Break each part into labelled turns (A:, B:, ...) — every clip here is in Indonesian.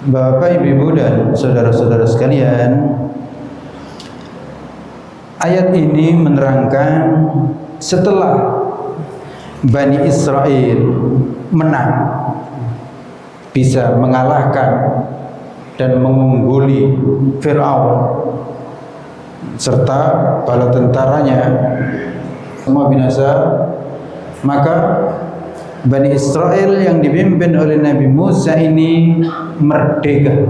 A: Bapak, Ibu, dan saudara-saudara sekalian, ayat ini menerangkan setelah Bani Israel menang, bisa mengalahkan dan mengungguli Fir'aun serta bala tentaranya, semua binasa, maka Bani Israel yang dipimpin oleh Nabi Musa ini merdeka,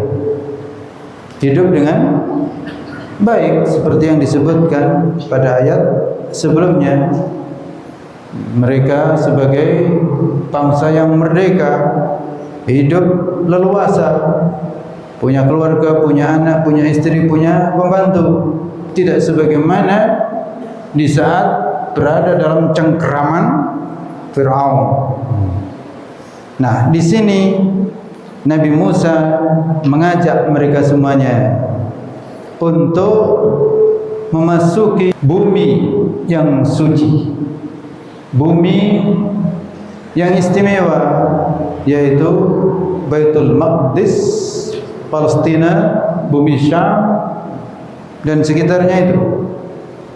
A: hidup dengan baik seperti yang disebutkan pada ayat sebelumnya. Mereka sebagai bangsa yang merdeka, hidup leluasa, punya keluarga, punya anak, punya istri, punya pembantu. Tidak sebagaimana di saat berada dalam cengkeraman Fir'aun. Nah, di sini Nabi Musa mengajak mereka semuanya untuk memasuki bumi yang suci, bumi yang istimewa, yaitu Baitul Maqdis, Palestina, bumi Syam dan sekitarnya itu.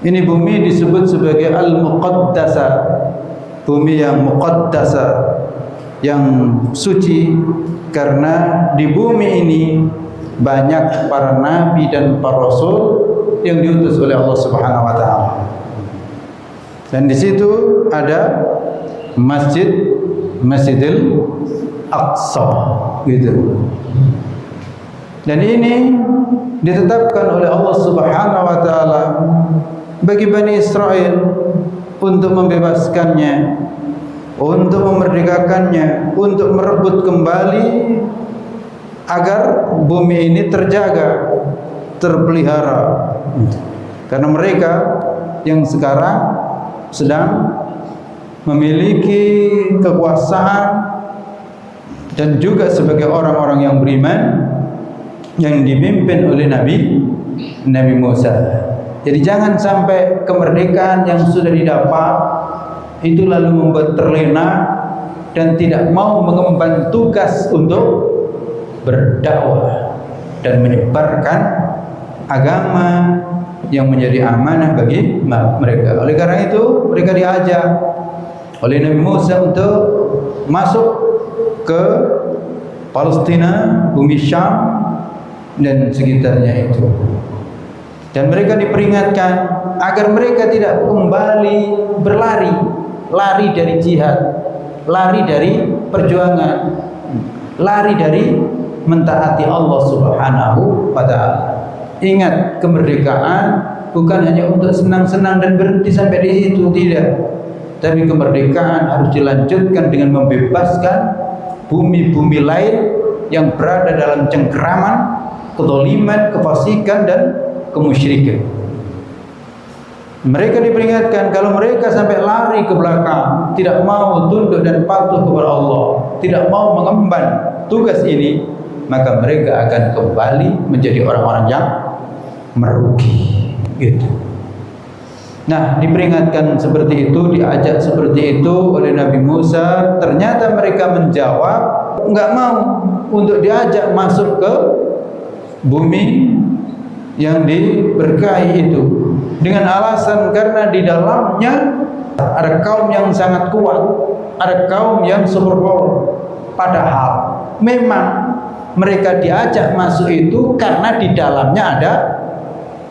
A: Ini bumi disebut sebagai Al-Muqaddasah, bumi yang muqaddasah, yang suci, karena di bumi ini banyak para nabi dan para rasul yang diutus oleh Allah Subhanahu wa taala. Dan di situ ada Masjidil Aqsa gitu. Dan ini ditetapkan oleh Allah Subhanahu wa taala bagi Bani Israel untuk membebaskannya, untuk memerdekakannya, untuk merebut kembali agar bumi ini terjaga, terpelihara. Karena mereka yang sekarang sedang memiliki kekuasaan dan juga sebagai orang-orang yang beriman yang dipimpin oleh Nabi Musa. Jadi jangan sampai kemerdekaan yang sudah didapat itu lalu membuat terlena dan tidak mau mengemban tugas untuk berdakwah dan menyebarkan agama yang menjadi amanah bagi mereka. Oleh karena itu mereka diajak oleh Nabi Musa untuk masuk ke Palestina, bumi Syam dan sekitarnya itu. Dan mereka diperingatkan agar mereka tidak kembali lari dari jihad, lari dari perjuangan, lari dari mentaati Allah Subhanahu wa taala. Ingat, kemerdekaan bukan hanya untuk senang-senang dan berhenti sampai di situ, tidak. Tapi kemerdekaan harus dilanjutkan dengan membebaskan bumi-bumi lain yang berada dalam cengkeraman kezaliman, kefasikan dan kemusyrikan. Mereka diperingatkan kalau mereka sampai lari ke belakang, tidak mau tunduk dan patuh kepada Allah, tidak mau mengemban tugas ini, maka mereka akan kembali menjadi orang-orang yang merugi gitu. Nah, diperingatkan seperti itu, diajak seperti itu oleh Nabi Musa. Ternyata mereka menjawab enggak mau untuk diajak masuk ke bumi yang diberkahi itu, dengan alasan karena di dalamnya ada kaum yang sangat kuat, ada kaum yang super power. Padahal memang mereka diajak masuk itu karena di dalamnya ada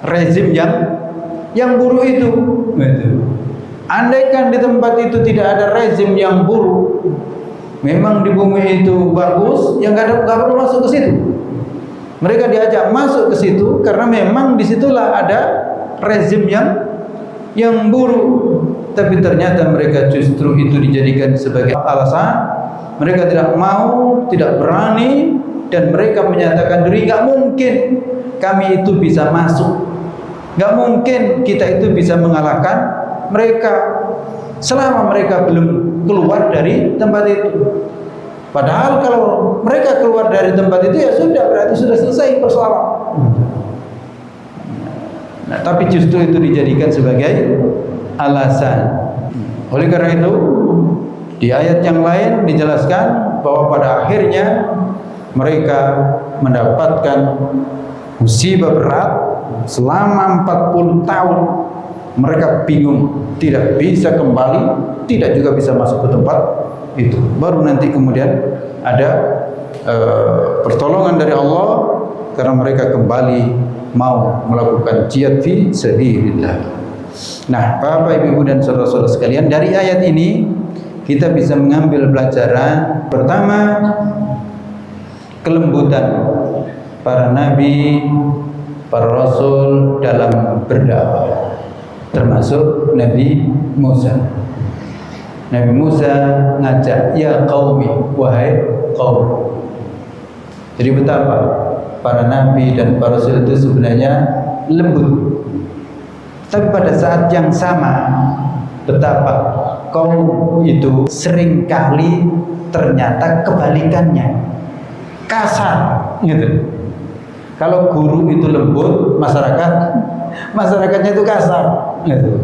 A: rezim yang buruk itu. Andaikan di tempat itu tidak ada rezim yang buruk, memang di bumi itu bagus, yang nggak perlu masuk ke situ. Mereka diajak masuk ke situ karena memang disitulah ada rezim yang buruk. Tapi ternyata mereka justru itu dijadikan sebagai alasan. Mereka tidak mau, tidak berani, dan mereka menyatakan diri, nggak mungkin kami itu bisa masuk, nggak mungkin kita itu bisa mengalahkan mereka selama mereka belum keluar dari tempat itu. Padahal kalau mereka keluar dari tempat itu ya sudah, berarti sudah selesai persoalan. Nah, tapi justru itu dijadikan sebagai alasan. Oleh karena itu, di ayat yang lain dijelaskan bahwa pada akhirnya mereka mendapatkan musibah berat selama 40 tahun. Mereka bingung, tidak bisa kembali, tidak juga bisa masuk ke tempat itu. Baru nanti kemudian ada pertolongan dari Allah karena mereka kembali mau melakukan jihad fi sabilillah. Nah, Bapak, Ibu dan saudara-saudara sekalian, dari ayat ini kita bisa mengambil pelajaran pertama, kelembutan para nabi, para rasul dalam berdakwah, termasuk Nabi Musa. Nabi Musa ngajak, ya qaumi, wahai kaum. Jadi betapa para nabi dan para rasul itu sebenarnya lembut. Tapi pada saat yang sama, betapa kaum itu seringkali ternyata kebalikannya, kasar gitu. Kalau guru itu lembut, masyarakatnya itu kasar gitu.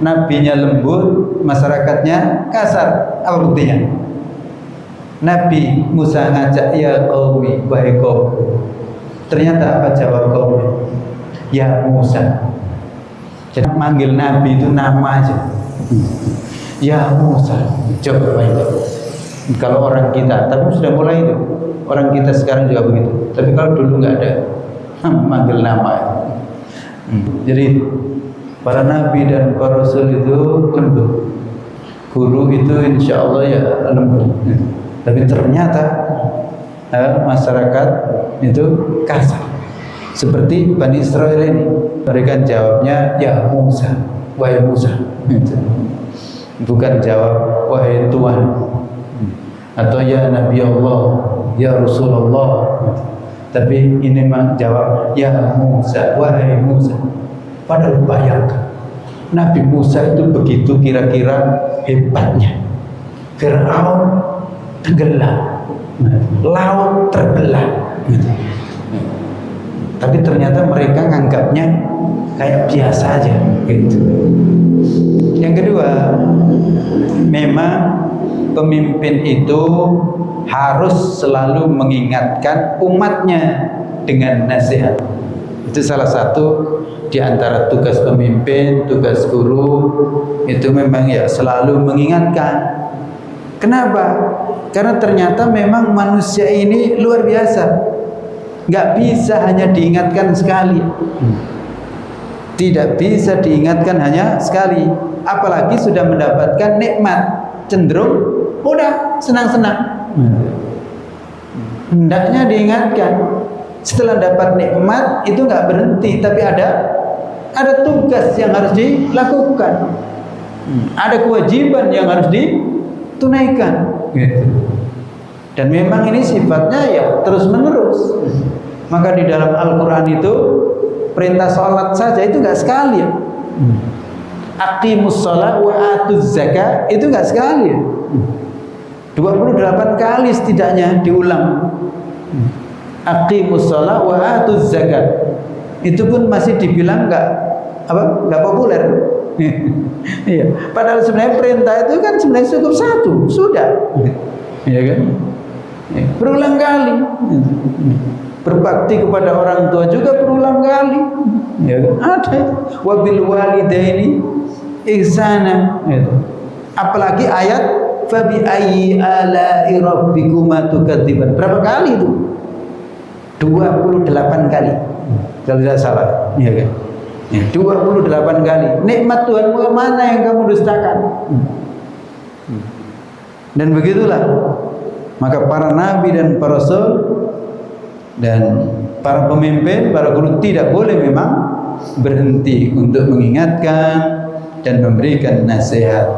A: Nabinya lembut, masyarakatnya kasar. Apa buktinya? Nabi Musa ngajak, ya qaumi, wahai kaum. Ternyata apa jawab kaum? Ya Musa. Jadi manggil Nabi itu nama aja. Ya Musa. Coba itu. Kalau orang kita, tapi sudah mulai itu. Orang kita sekarang juga begitu. Tapi kalau dulu nggak ada, manggil nama. Jadi para nabi dan para rasul itu lembut. Guru itu insya Allah ya lembut. Tapi ternyata masyarakat itu kasar. Seperti Bani Israel ini, mereka jawabnya ya Musa, wahai Musa. Bukan jawab wahai Tuhan, atau ya Nabi Allah, ya Rasulullah. Tapi ini jawab ya Musa, wahai Musa. Padahal bayangkan, Nabi Musa itu begitu kira-kira hebatnya. Fir'aun tenggelam, laut terbelah. Tapi ternyata mereka nganggapnya kayak biasa aja gitu. Yang kedua, memang pemimpin itu harus selalu mengingatkan umatnya dengan nasihat. Itu salah satu di antara tugas pemimpin, tugas guru, itu memang ya selalu mengingatkan. Kenapa? Karena ternyata memang manusia ini luar biasa. Nggak bisa hanya diingatkan sekali. Tidak bisa diingatkan hanya sekali. Apalagi sudah mendapatkan nikmat, cenderung udah senang-senang. Hendaknya diingatkan. Setelah dapat nikmat itu nggak berhenti, tapi ada tugas yang harus dilakukan. Ada kewajiban yang harus ditunaikan. Gitu. Dan memang ini sifatnya ya terus menerus. Maka di dalam Al-Quran itu perintah sholat saja itu nggak sekali ya. Aqimus sholat wa atuz zakat itu nggak sekali ya. 28 kali setidaknya diulang. Aqimus sholat wa atuz zakat. Itu pun masih dibilang nggak populer. Iya. Padahal sebenarnya perintah itu kan sebenarnya cukup satu, sudah. Iya kan? Berulang kali. Berbakti kepada orang tua juga berulang kali. Ya kan? Ada. Wabil walidaini ihsana. Apalagi ayat fabi ayyi ala'i rabbikuma tukadziban. Berapa kali itu? 28 kali. Kalau tidak salah. Iya kan? 28 kali. Nikmat Tuhanmu mana yang kamu dustakan? Dan begitulah. Maka para nabi dan para rasul dan para pemimpin, para guru tidak boleh memang berhenti untuk mengingatkan dan memberikan nasihat.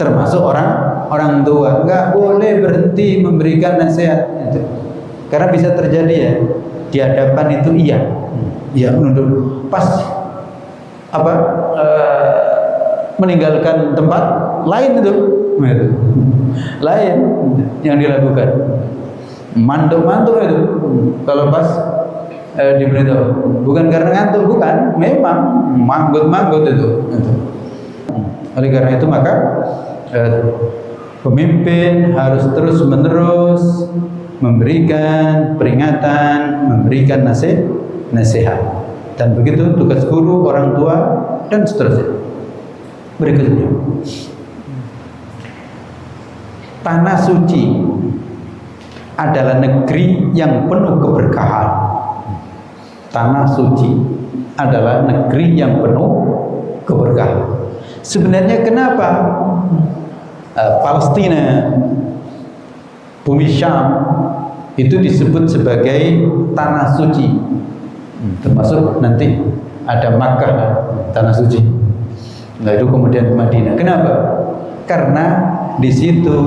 A: Termasuk orang tua, nggak boleh berhenti memberikan nasihat. Karena bisa terjadi ya, di hadapan itu iya menunduk pas meninggalkan tempat lain itu lain yang dilakukan mantuk-mantuk itu kalau pas diberitahu bukan karena ngantuk, bukan, memang manggut-manggut itu. Oleh karena itu maka pemimpin harus terus menerus memberikan peringatan, memberikan nasihat. Dan begitu tugas guru, orang tua, dan seterusnya. Berikutnya, tanah suci adalah negeri yang penuh keberkahan. Tanah suci adalah negeri yang penuh keberkahan. Sebenarnya kenapa Palestina, bumi Syam itu disebut sebagai tanah suci? Termasuk nanti ada Makkah, tanah suci. Nah, itu kemudian Madinah. Kenapa? Karena di situ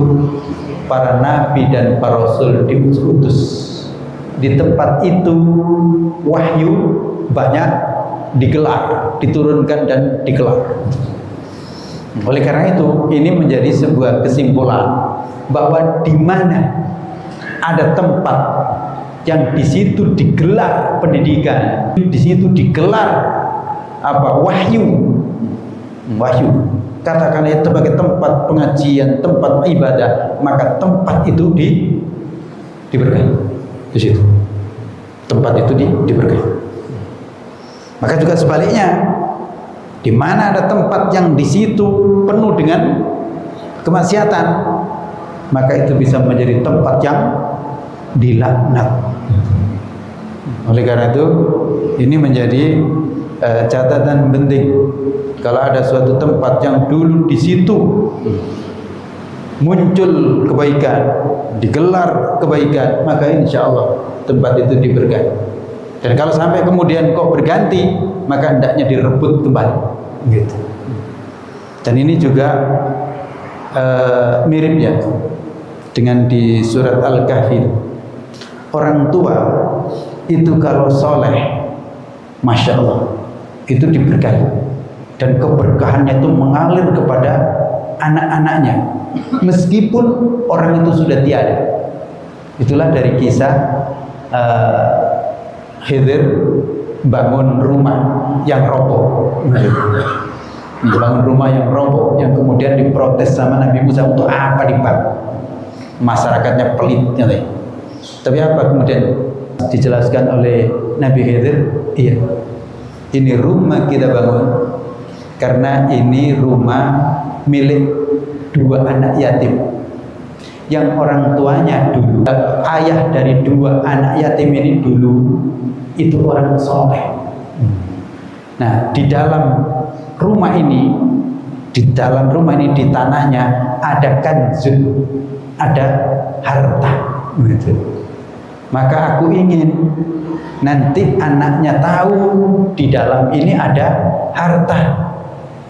A: para nabi dan para rasul diutus. Di tempat itu wahyu banyak digelar, diturunkan dan digelar. Oleh karena itu, ini menjadi sebuah kesimpulan bahwa di mana ada tempat yang di situ digelar pendidikan, di situ digelar wahyu, katakanlah itu sebagai tempat pengajian, tempat ibadah, maka tempat itu diberkahi. Di situ tempat itu diberkahi. Maka juga sebaliknya, di mana ada tempat yang di situ penuh dengan kemaksiatan, maka itu bisa menjadi tempat yang dilaknat. Oleh karena itu, ini menjadi catatan penting. Kalau ada suatu tempat yang dulu di situ muncul kebaikan, digelar kebaikan, maka insya Allah tempat itu diberkahi. Dan kalau sampai kemudian kok berganti, maka hendaknya direbut kembali. Gitu. Dan ini juga mirip ya dengan di surat Al-Kahfi. Orang tua itu kalau soleh, masya Allah, itu diberkahi, dan keberkahannya itu mengalir kepada anak-anaknya, meskipun orang itu sudah tiada. Itulah dari kisah Khidir bangun rumah yang roboh. Bangun rumah yang roboh, yang kemudian diprotes sama Nabi Musa, untuk apa dibangun? Masyarakatnya pelit, tapi apa kemudian dijelaskan oleh Nabi Khidir? Iya, ini rumah kita bangun karena ini rumah milik dua anak yatim, yang orang tuanya dulu, ayah dari dua anak yatim ini dulu itu orang soleh. Nah, di dalam rumah ini, di tanahnya ada kanzun, ada harta. Maka aku ingin nanti anaknya tahu di dalam ini ada harta,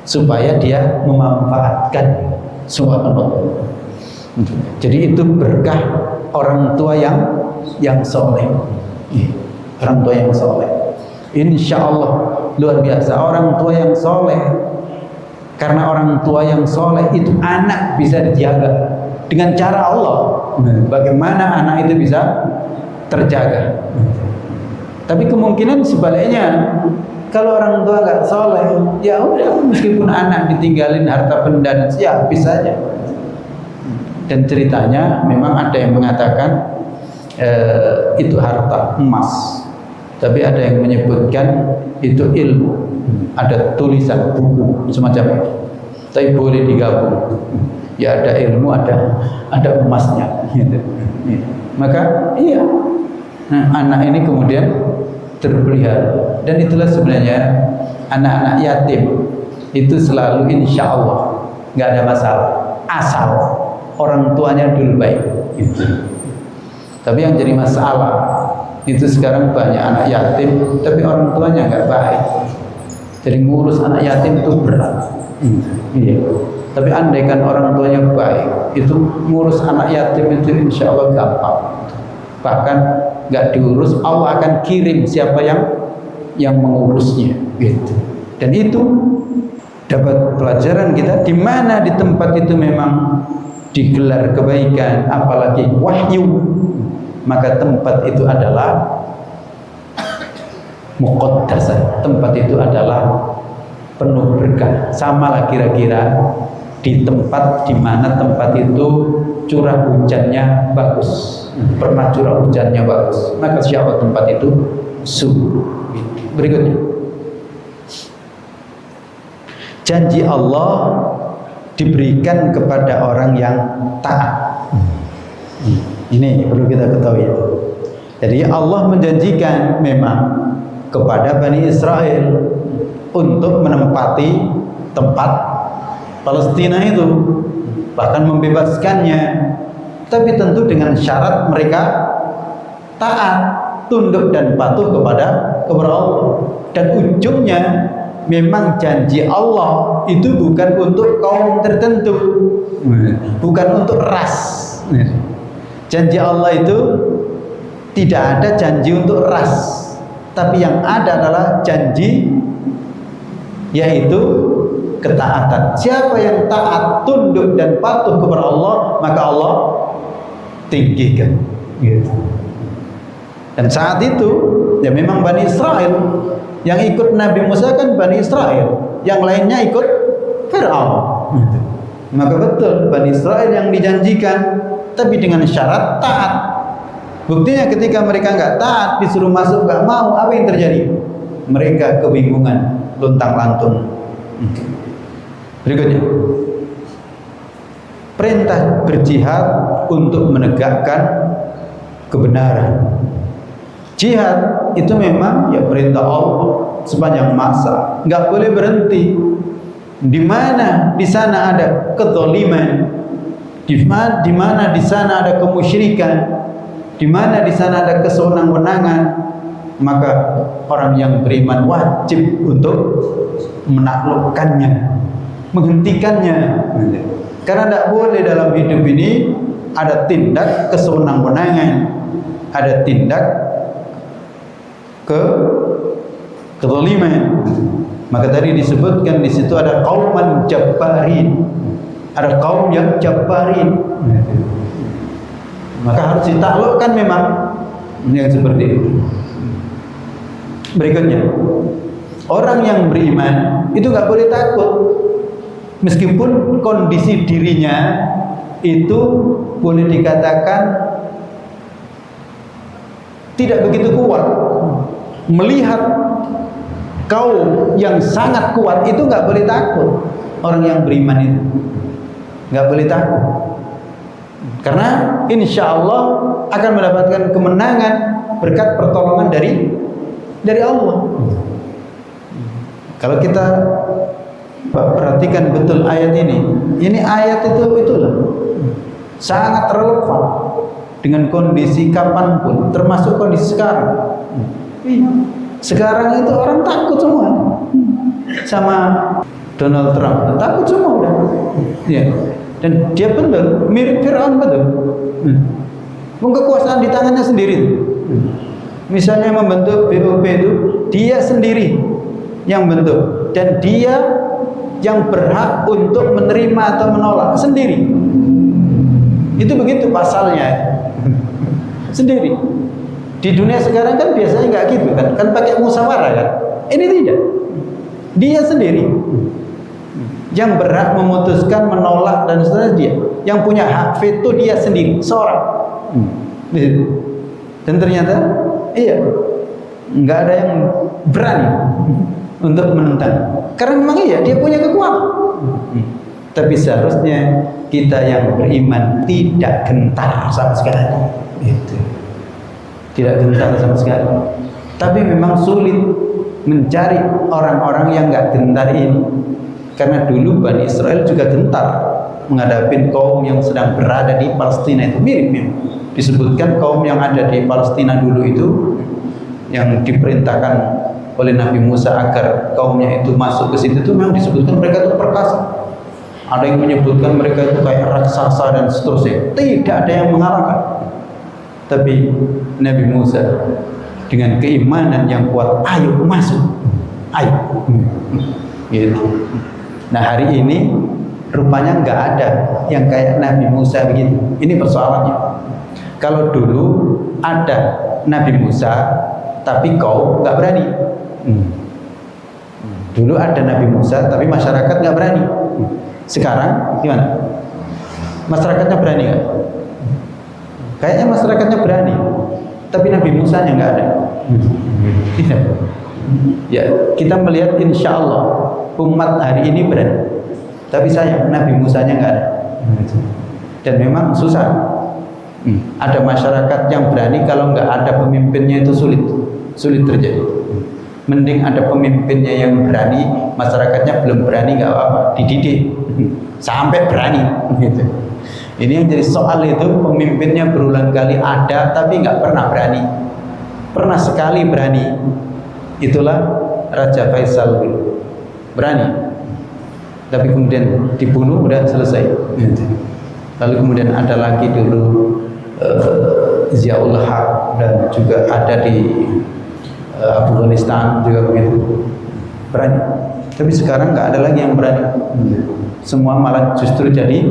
A: supaya dia memanfaatkan subhanallah. Jadi itu berkah orang tua yang soleh. Orang tua yang soleh, insya Allah luar biasa. Orang tua yang soleh, karena orang tua yang soleh itu anak bisa dijaga dengan cara Allah. Bagaimana anak itu bisa terjaga? Tapi kemungkinan sebaliknya, kalau orang tua nggak soleh, ya udah, meskipun anak ditinggalin harta benda, ya habis saja. Dan ceritanya memang ada yang mengatakan itu harta emas, tapi ada yang menyebutkan itu ilmu, ada tulisan buku semacam itu. Tapi boleh digabung, ya ada ilmu, ada emasnya gitu. Maka iya, anak ini kemudian terpelihara. Dan itulah sebenarnya anak-anak yatim itu selalu insya Allah nggak ada masalah, asal orang tuanya dulu baik gitu. Tapi yang jadi masalah itu sekarang banyak anak yatim tapi orang tuanya nggak baik. Jadi ngurus anak yatim itu berat. Iya. Tapi andaikan orang tuanya baik, itu ngurus anak yatim itu insya Allah gampang. Bahkan nggak diurus, Allah akan kirim siapa yang mengurusnya. Gitu. Dan itu dapat pelajaran kita, di mana di tempat itu memang digelar kebaikan, apalagi wahyu, maka tempat itu adalah muqaddasah, tempat itu adalah penuh berkah. Sama lah kira-kira di tempat di mana tempat itu curah hujannya bagus, pernah curah hujannya bagus, maka siapa tempat itu subur. Berikutnya, janji Allah diberikan kepada orang yang taat. Ini perlu kita ketahui. Jadi Allah menjanjikan memang kepada Bani Israel untuk menempati tempat Palestina itu, bahkan membebaskannya, tapi tentu dengan syarat mereka taat, tunduk dan patuh kepada Allah. Dan ujungnya memang janji Allah itu bukan untuk kaum tertentu, bukan untuk ras. Janji Allah itu tidak ada janji untuk ras, tapi yang ada adalah janji yaitu ketaatan. Siapa yang taat, tunduk dan patuh kepada Allah, maka Allah tinggikan. Gitu. Dan saat itu ya memang Bani Israel yang ikut Nabi Musa kan Bani Israel, yang lainnya ikut Fir'aun. Gitu. Maka betul Bani Israel yang dijanjikan, tapi dengan syarat taat. Buktinya ketika mereka nggak taat, disuruh masuk nggak mau, apa yang terjadi? Mereka kebingungan, luntang-lantung. Berikutnya, perintah berjihad untuk menegakkan kebenaran. Jihad itu memang ya perintah Allah sepanjang masa, nggak boleh berhenti. Di mana di sana ada kezaliman, di mana di sana ada kemusyrikan, di mana di sana ada kesewenang-wenangan, maka orang yang beriman wajib untuk menaklukkannya, menghentikannya. Karena tidak boleh dalam hidup ini ada tindak kesewenang-wenangan, ada tindak kezaliman. Maka tadi disebutkan di situ ada kauman jabbarin, ada kaum yang jabbarin. Maka harus ditaklukkan memang yang seperti itu. Berikutnya, orang yang beriman itu nggak boleh takut, meskipun kondisi dirinya itu boleh dikatakan tidak begitu kuat. Melihat kaum yang sangat kuat itu nggak boleh takut. Orang yang beriman itu nggak boleh takut, karena insya Allah akan mendapatkan kemenangan berkat pertolongan dari Allah. Kalau kita perhatikan betul ayat ini ayat itulah sangat relevan dengan kondisi kapanpun, termasuk kondisi sekarang. Sekarang itu orang takut semua sama Donald Trump, takut semua udah. Ya. Dan dia benar mirip Fir'aun betul. Kekuasaan di tangannya sendiri. Misalnya membentuk BOP itu dia sendiri yang bentuk, dan dia yang berhak untuk menerima atau menolak sendiri. Itu begitu pasalnya sendiri. Di dunia sekarang kan biasanya nggak gitu kan pakai musyawarah kan. Ini tidak, dia sendiri yang berhak memutuskan, menolak dan seterusnya. Dia yang punya hak veto, dia sendiri seorang. Dan ternyata iya, nggak ada yang berani untuk menentang, karena memang iya dia punya kekuatan. Tapi seharusnya kita yang beriman tidak gentar sama sekali. Gitu. Tidak gentar sama sekali. Tapi memang sulit mencari orang-orang yang nggak gentar ini, karena dulu Bani Israel juga gentar menghadapi kaum yang sedang berada di Palestina itu. Mirip. Disebutkan kaum yang ada di Palestina dulu itu yang diperintahkan oleh Nabi Musa agar kaumnya itu masuk ke situ, itu memang disebutkan mereka itu perkasa. Ada yang menyebutkan mereka itu kayak raksasa dan seterusnya. Tidak ada yang mengalahkan. Tapi Nabi Musa dengan keimanan yang kuat, ayo masuk, ayo. Gitu. Nah hari ini rupanya nggak ada yang kayak Nabi Musa begitu. Ini persoalannya. Kalau dulu ada Nabi Musa, tapi kau nggak berani. Dulu ada Nabi Musa, tapi masyarakat nggak berani. Sekarang gimana? Masyarakatnya berani nggak? Kayaknya masyarakatnya berani, tapi Nabi Musa nya nggak ada. Ya, kita melihat insya Allah umat hari ini berani, tapi sayang Nabi Musa nya nggak ada. Dan memang susah. Ada masyarakat yang berani, kalau nggak ada pemimpinnya itu sulit terjadi. Mending ada pemimpinnya yang berani, masyarakatnya belum berani nggak apa-apa, dididik sampai berani. Gitu. Ini yang jadi soal itu, pemimpinnya berulang kali ada tapi nggak pernah berani. Pernah sekali berani, itulah Raja Faisal dulu, berani. Tapi kemudian dibunuh, udah selesai. Lalu kemudian ada lagi dulu Ziaul Haq, dan juga ada di Afghanistan juga begitu, berani. Tapi sekarang nggak ada lagi yang berani. Semua malah justru jadi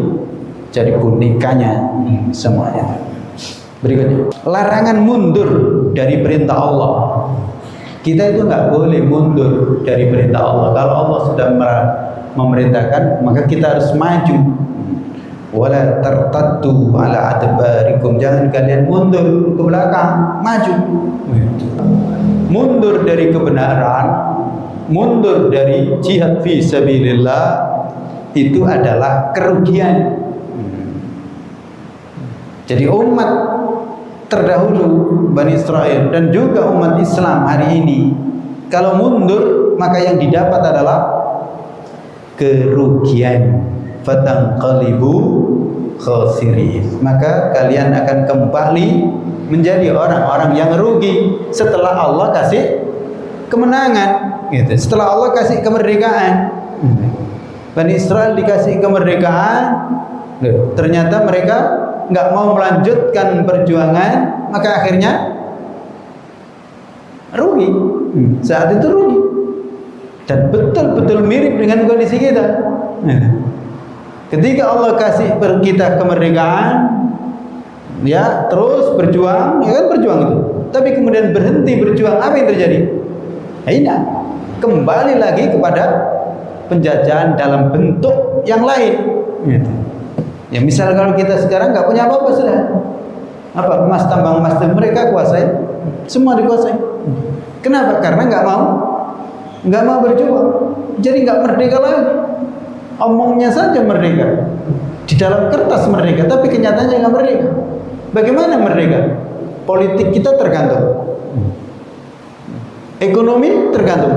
A: bonekanya semuanya. Berikutnya, larangan mundur dari perintah Allah. Kita itu nggak boleh mundur dari perintah Allah. Kalau Allah sudah memerintahkan, maka kita harus maju. Wala tartaddu ala adbarikum, jangan kalian mundur ke belakang, maju. Mundur dari kebenaran, mundur dari jihad fi sabilillah, itu adalah kerugian. Jadi umat terdahulu Bani Israel dan juga umat Islam hari ini, kalau mundur maka yang didapat adalah kerugian. Fatanqalibu khasirin, maka kalian akan kembali menjadi orang-orang yang rugi setelah Allah kasih kemenangan, gitu. Setelah Allah kasih kemerdekaan, Bani Israel dikasih kemerdekaan, ternyata mereka nggak mau melanjutkan perjuangan, maka akhirnya rugi. Saat itu rugi, dan betul-betul mirip dengan kondisi kita. Ketika Allah kasih kita kemerdekaan, ya terus berjuang, ya kan berjuang itu. Tapi kemudian berhenti berjuang, apa yang terjadi? Hina, kembali lagi kepada penjajahan dalam bentuk yang lain. Ya misal kalau kita sekarang nggak punya apa-apa sudah, apa emas tambang emas mereka kuasai, semua dikuasai. Kenapa? Karena nggak mau berjuang, jadi nggak merdeka lagi. Omongnya saja merdeka, di dalam kertas merdeka, tapi kenyataannya nggak merdeka. Bagaimana merdeka? Politik kita tergantung, ekonomi tergantung.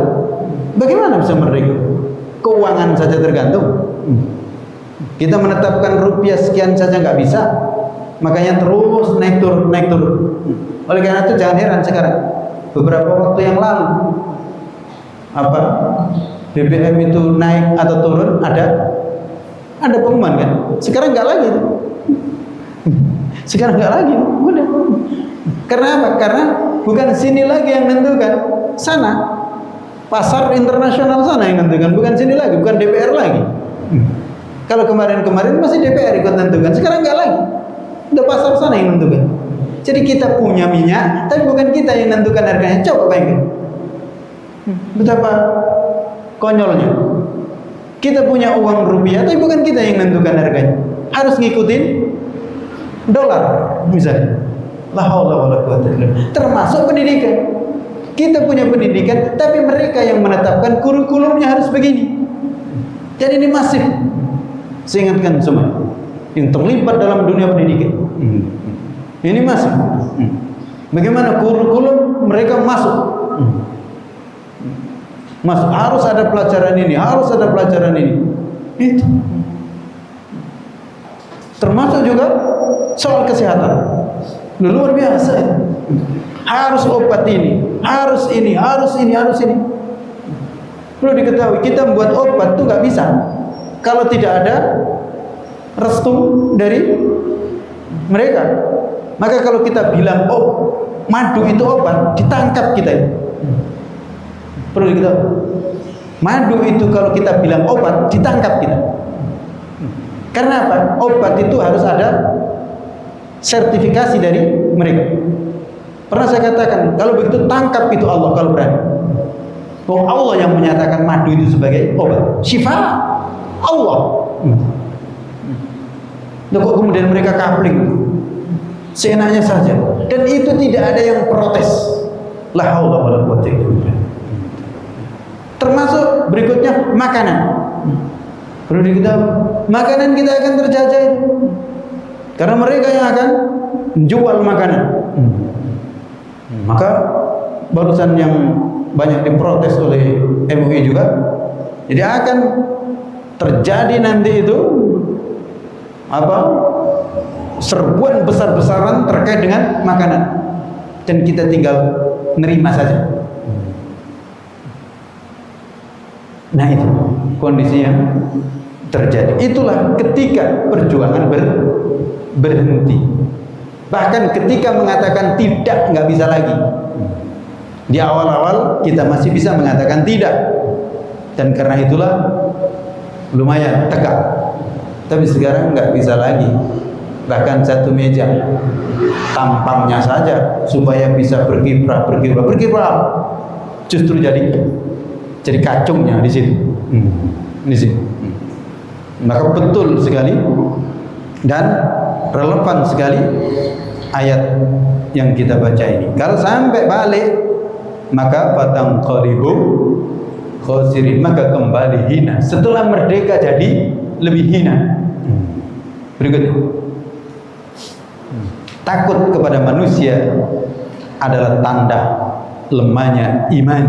A: Bagaimana bisa merdeka? Keuangan saja tergantung. Kita menetapkan rupiah sekian saja nggak bisa, makanya terus naik turun. Oleh karena itu jangan heran sekarang, beberapa waktu yang lalu BBM itu naik atau turun, ada pengumuman kan? Sekarang nggak lagi. Sekarang nggak lagi. Udah. Karena apa? Karena bukan sini lagi yang menentukan, sana. Pasar internasional sana yang menentukan, bukan sini lagi, bukan DPR lagi. Kalau kemarin masih DPR ikut menentukan, sekarang nggak lagi. Udah pasar sana yang menentukan. Jadi kita punya minyak, tapi bukan kita yang menentukan harganya. Coba bayangin. Betapa konyolnya. Kita punya uang rupiah, tapi bukan kita yang menentukan harganya. Harus ngikutin dolar misalnya. La haula wala quwwata illa billah. Termasuk pendidikan. Kita punya pendidikan, tapi mereka yang menetapkan kurikulumnya harus begini. Jadi ini masif. Saya ingatkan semua yang terlibat dalam dunia pendidikan. Ini masif. Bagaimana kurikulum mereka masuk? Harus ada pelajaran ini, harus ada pelajaran ini. Itu. Termasuk juga soal kesehatan. Luar biasa. Harus obat ini, harus ini. Perlu diketahui, kita membuat obat itu nggak bisa kalau tidak ada restu dari mereka. Maka kalau kita bilang, madu itu obat, ditangkap kita itu. Perlu diketahui, madu itu kalau kita bilang obat, ditangkap kita. Karena apa? Obat itu harus ada sertifikasi dari mereka. Pernah saya katakan, kalau begitu tangkap itu Allah kalau berani. Allah yang menyatakan madu itu sebagai obat, syifa Allah. Kok kemudian mereka kapling? seenaknya saja, dan itu tidak ada yang protes. La haula wala quwwata illa billah. Termasuk berikutnya makanan. Perlu diketahui, makanan kita akan terjajah karena mereka yang akan menjual makanan. Maka barusan yang banyak diprotes oleh MUI juga, jadi akan terjadi nanti itu apa, serbuan besar-besaran terkait dengan makanan, dan kita tinggal nerima saja. Nah, itu kondisi yang terjadi. Itulah ketika perjuangan berhenti. Bahkan ketika mengatakan tidak, nggak bisa lagi. Di awal-awal kita masih bisa mengatakan tidak, dan karena itulah lumayan tegak. Tapi sekarang nggak bisa lagi. Bahkan satu meja, tampangnya saja supaya bisa berkiprah, justru jadi kacungnya di situ. Di sini. Maka betul sekali dan relevan sekali ayat yang kita baca ini. Kalau sampai balik, maka batang qaribu khosirin, maka kembali hina. Setelah merdeka jadi lebih hina. Berikutnya, takut kepada manusia adalah tanda lemahnya iman.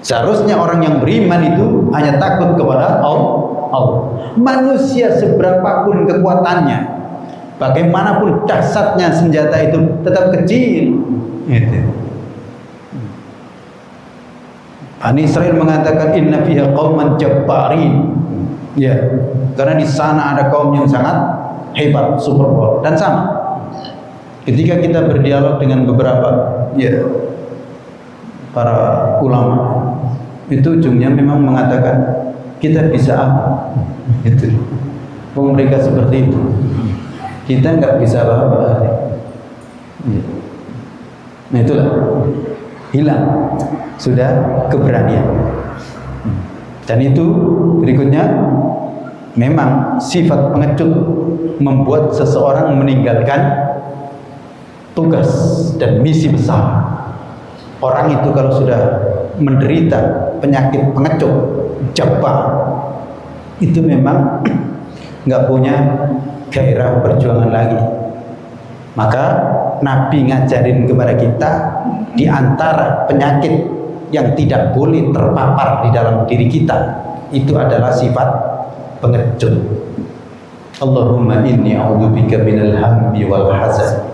A: Seharusnya orang yang beriman itu hanya takut kepada Allah. Manusia seberapapun kekuatannya, bagaimanapun dahsyatnya senjata itu, tetap kecil. Gitu. Bani Israel mengatakan inna fiha qauman jabbarin. Ya, karena di sana ada kaum yang sangat hebat, super power. Dan sama, ketika kita berdialog dengan beberapa para ulama, itu ujungnya memang mengatakan kita bisa apa? Itu. Mereka seperti itu. Kita nggak bisa apa-apa. Nah, itulah hilang sudah keberanian. Dan itu berikutnya, memang sifat pengecut membuat seseorang meninggalkan tugas dan misi besar. Orang itu kalau sudah menderita penyakit pengecut, jabbar, itu memang nggak punya gairah perjuangan lagi. Maka Nabi ngajarin kepada kita, di antara penyakit yang tidak boleh terpapar di dalam diri kita, itu adalah sifat pengecut. Allahumma inni a'udzubika minal hammi wal hazan,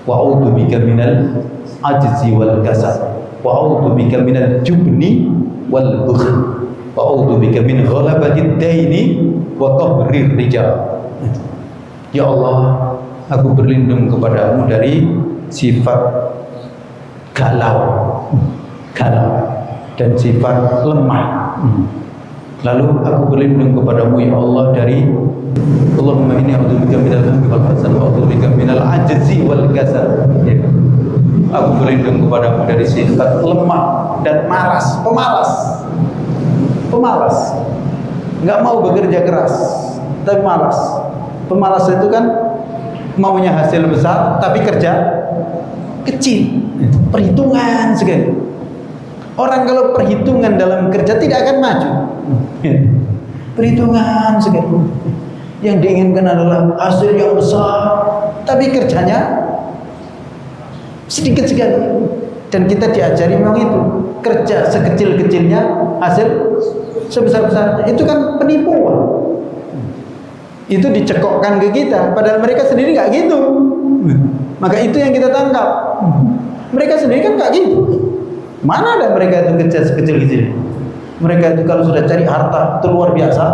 A: wa a'udzubika minal ajzi wal kasal, wa a'udzubika minal jubni wal bukhl, wa a'udzubika min ghalabatid daini wa qahrir rijal. Ya Allah, aku berlindung kepadamu dari sifat galau dan sifat lemah. Lalu aku berlindung kepadamu ya Allah dari Allahumma inni a'udzubika minal hammi wal hazan wa a'udzubika minal ajzi wal kasal. Aku berlindung kepadamu dari sifat lemah dan malas, pemalas. Enggak mau bekerja keras, tapi malas. Pemalas itu kan maunya hasil besar tapi kerja kecil. Perhitungan sekali. Orang kalau perhitungan dalam kerja tidak akan maju. Perhitungan sekali. Yang diinginkan adalah hasil yang besar, tapi kerjanya sedikit sekali. Dan kita diajari memang itu, kerja sekecil-kecilnya, hasil sebesar-besarnya. Itu kan penipuan. Itu dicekokkan ke kita, padahal mereka sendiri nggak gitu. Maka itu yang kita tangkap. Mereka sendiri kan nggak gitu. Mana ada mereka itu kerja sekecil-kecil? Mereka itu kalau sudah cari harta itu luar biasa.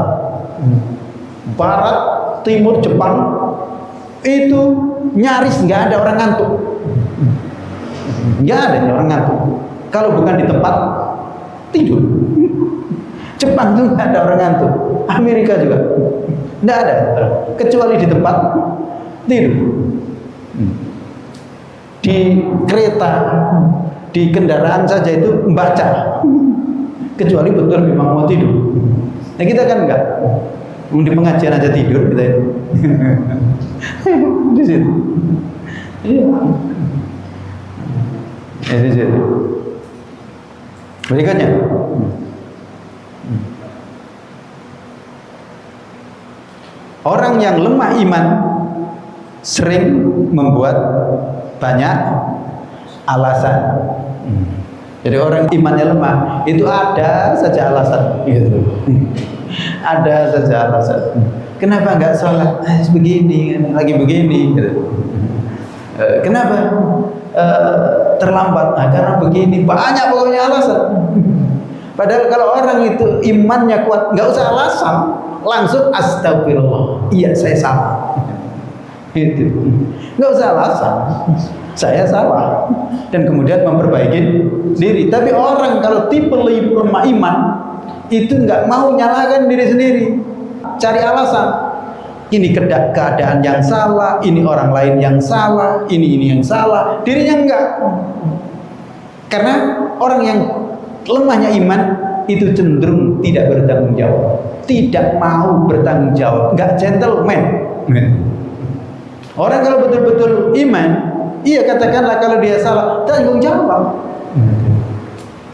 A: Barat, timur, Jepang itu nyaris nggak ada orang ngantuk. Nggak ada orang ngantuk. Kalau bukan di tempat tidur. Jepang itu nggak ada orang ngantuk. Amerika juga nggak ada, kecuali di tempat tidur. Di kereta, di kendaraan saja itu membaca, kecuali betul memang mau tidur. Nah kita kan enggak. Di pengajian aja tidur gitu ya. Di situ. Iya. Di situ. Berikutnya. Orang yang lemah iman sering membuat banyak alasan. Jadi orang imannya lemah itu ada saja alasan gitu. Ada saja alasan. Kenapa enggak sholat? Begini, lagi begini gitu. Kenapa terlambat? Nah, karena begini. Banyak pokoknya alasan. Padahal kalau orang itu imannya kuat, enggak usah alasan, langsung astagfirullah. Iya, saya salah. Gitu. Enggak usah alasan. Saya salah, dan kemudian memperbaiki diri. Tapi orang kalau tipe lemah iman itu nggak mau nyalakan diri sendiri, cari alasan. Ini keadaan yang salah, ini orang lain yang salah, ini yang salah, dirinya enggak. Karena orang yang lemahnya iman itu cenderung tidak bertanggung jawab, tidak mau bertanggung jawab, nggak gentleman. Orang kalau betul-betul iman, iya katakanlah kalau dia salah, tanggung jawab.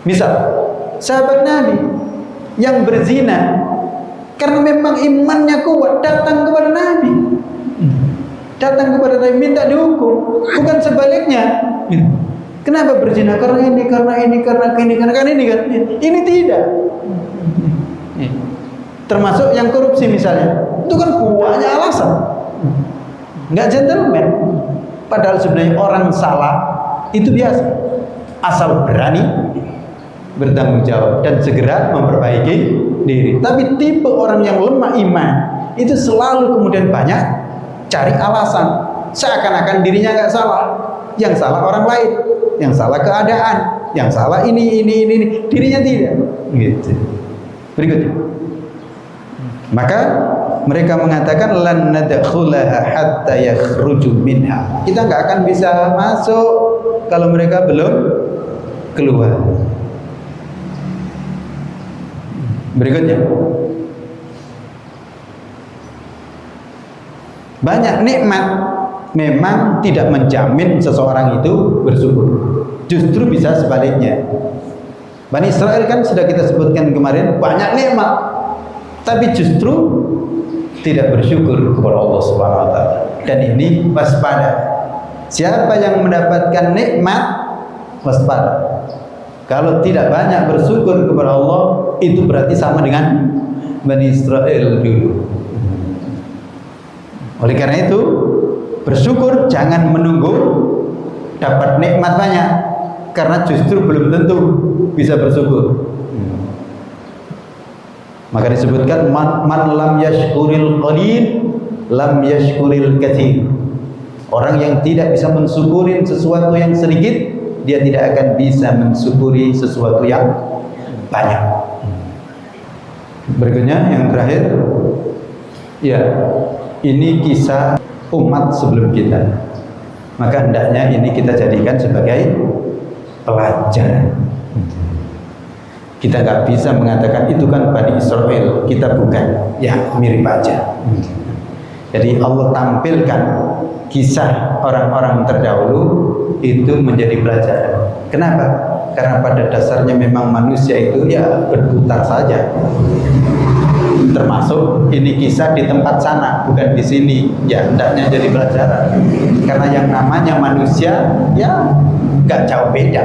A: Misal sahabat Nabi yang berzina karena memang imannya kuat, datang kepada Nabi, minta dihukum, bukan sebaliknya. Kenapa berzina? Karena ini kan. Ini tidak. Termasuk yang korupsi misalnya, itu kan banyak alasan, nggak gentleman. Padahal sebenarnya orang salah itu biasa, asal berani bertanggung jawab dan segera memperbaiki diri. Tapi tipe orang yang lemah iman itu selalu kemudian banyak cari alasan, seakan-akan dirinya nggak salah, yang salah orang lain, yang salah keadaan, yang salah ini, dirinya tidak. Gitu. Berikutnya, maka mereka mengatakan lan nadkhulaha hatta yakhruju minha. Kita nggak akan bisa masuk kalau mereka belum keluar. Berikutnya, banyak nikmat memang tidak menjamin seseorang itu bersyukur. Justru bisa sebaliknya. Bani Israel kan sudah kita sebutkan kemarin, banyak nikmat, tapi justru tidak bersyukur kepada Allah Subhanahu wa taala. Dan ini waspada. Siapa yang mendapatkan nikmat, waspada. Kalau tidak banyak bersyukur kepada Allah, itu berarti sama dengan Bani Israel dulu. Oleh karena itu, bersyukur jangan menunggu dapat nikmat banyak, karena justru belum tentu bisa bersyukur. Maka disebutkan man lam yashkuril qalil lam yashkuril katsir. Orang yang tidak bisa mensyukuri sesuatu yang sedikit, dia tidak akan bisa mensyukuri sesuatu yang banyak. Berikutnya yang terakhir, ya, ini kisah umat sebelum kita. Maka hendaknya ini kita jadikan sebagai pelajaran. Kita nggak bisa mengatakan itu kan Bani Israel, kita bukan. Ya, mirip aja. Jadi Allah tampilkan kisah orang-orang terdahulu itu menjadi pelajaran. Kenapa? Karena pada dasarnya memang manusia itu ya berputar saja. Termasuk ini kisah di tempat sana, bukan di sini. Ya, hendaknya jadi pelajaran. Karena yang namanya manusia ya nggak jauh beda.